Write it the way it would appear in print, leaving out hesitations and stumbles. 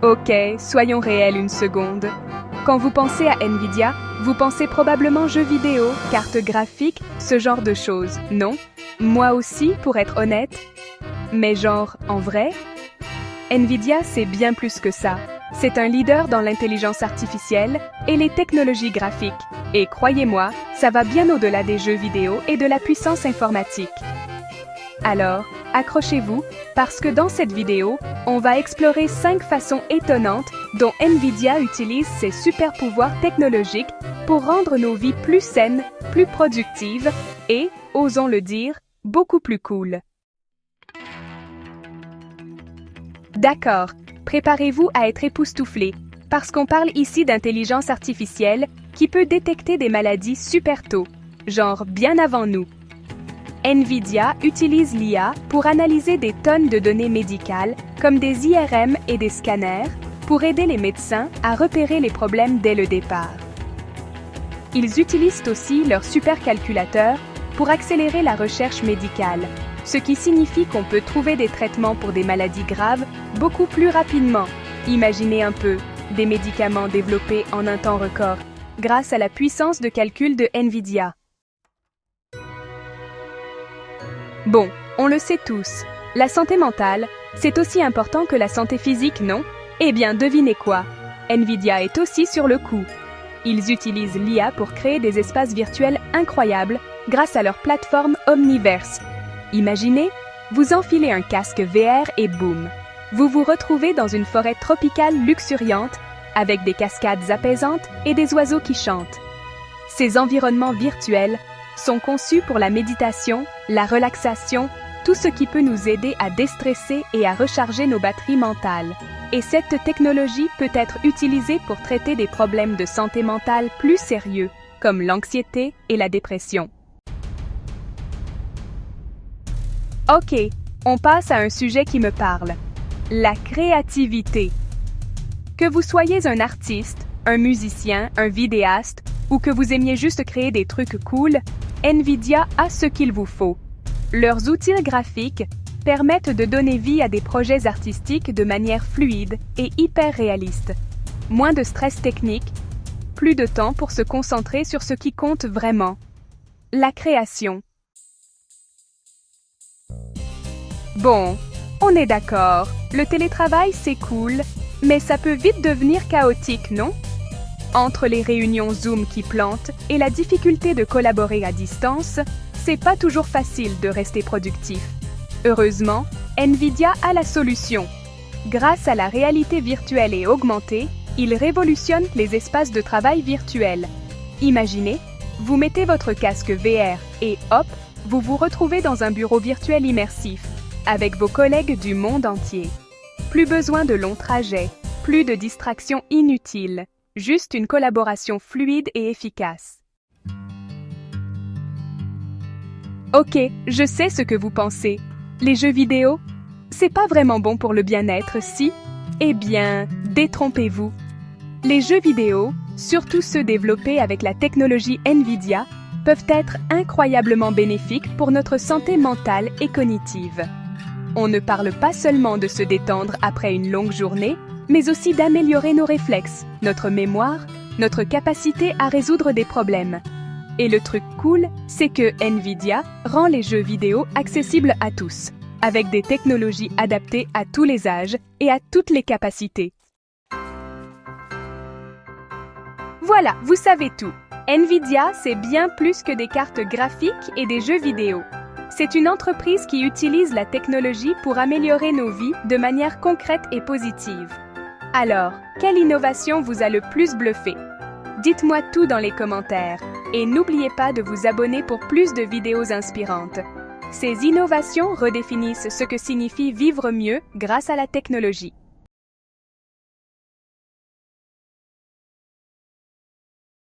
Ok, soyons réels une seconde. Quand vous pensez à Nvidia, vous pensez probablement jeux vidéo, cartes graphiques, ce genre de choses, non? Moi aussi, pour être honnête. Mais genre, en vrai? Nvidia, c'est bien plus que ça. C'est un leader dans l'intelligence artificielle et les technologies graphiques. Et croyez-moi, ça va bien au-delà des jeux vidéo et de la puissance informatique. Alors, accrochez-vous, parce que dans cette vidéo, on va explorer 5 façons étonnantes dont Nvidia utilise ses super pouvoirs technologiques pour rendre nos vies plus saines, plus productives et, osons le dire, beaucoup plus cool. D'accord, préparez-vous à être époustouflés, parce qu'on parle ici d'intelligence artificielle qui peut détecter des maladies super tôt, genre bien avant nous. Nvidia utilise l'IA pour analyser des tonnes de données médicales, comme des IRM et des scanners, pour aider les médecins à repérer les problèmes dès le départ. Ils utilisent aussi leur supercalculateur pour accélérer la recherche médicale, ce qui signifie qu'on peut trouver des traitements pour des maladies graves beaucoup plus rapidement. Imaginez un peu, des médicaments développés en un temps record, grâce à la puissance de calcul de Nvidia. Bon, on le sait tous, la santé mentale, c'est aussi important que la santé physique, non? Eh bien, devinez quoi? Nvidia est aussi sur le coup. Ils utilisent l'IA pour créer des espaces virtuels incroyables grâce à leur plateforme Omniverse. Imaginez, vous enfilez un casque VR et boum! Vous vous retrouvez dans une forêt tropicale luxuriante avec des cascades apaisantes et des oiseaux qui chantent. Ces environnements virtuels sont conçus pour la méditation, la relaxation, tout ce qui peut nous aider à déstresser et à recharger nos batteries mentales. Et cette technologie peut être utilisée pour traiter des problèmes de santé mentale plus sérieux, comme l'anxiété et la dépression. Ok, on passe à un sujet qui me parle. La créativité. Que vous soyez un artiste, un musicien, un vidéaste, ou que vous aimiez juste créer des trucs cool, Nvidia a ce qu'il vous faut. Leurs outils graphiques permettent de donner vie à des projets artistiques de manière fluide et hyper réaliste. Moins de stress technique, plus de temps pour se concentrer sur ce qui compte vraiment. La création. Bon, on est d'accord, le télétravail c'est cool, mais ça peut vite devenir chaotique, non? Entre les réunions Zoom qui plantent et la difficulté de collaborer à distance, c'est pas toujours facile de rester productif. Heureusement, Nvidia a la solution. Grâce à la réalité virtuelle et augmentée, ils révolutionnent les espaces de travail virtuels. Imaginez, vous mettez votre casque VR et hop, vous vous retrouvez dans un bureau virtuel immersif, avec vos collègues du monde entier. Plus besoin de longs trajets, plus de distractions inutiles, juste une collaboration fluide et efficace. Ok, je sais ce que vous pensez. Les jeux vidéo, c'est pas vraiment bon pour le bien-être, si? Eh bien, détrompez-vous. Les jeux vidéo, surtout ceux développés avec la technologie Nvidia, peuvent être incroyablement bénéfiques pour notre santé mentale et cognitive. On ne parle pas seulement de se détendre après une longue journée, mais aussi d'améliorer nos réflexes, notre mémoire, notre capacité à résoudre des problèmes. Et le truc cool, c'est que Nvidia rend les jeux vidéo accessibles à tous, avec des technologies adaptées à tous les âges et à toutes les capacités. Voilà, vous savez tout. Nvidia, c'est bien plus que des cartes graphiques et des jeux vidéo. C'est une entreprise qui utilise la technologie pour améliorer nos vies de manière concrète et positive. Alors, quelle innovation vous a le plus bluffé? Dites-moi tout dans les commentaires et n'oubliez pas de vous abonner pour plus de vidéos inspirantes. Ces innovations redéfinissent ce que signifie vivre mieux grâce à la technologie.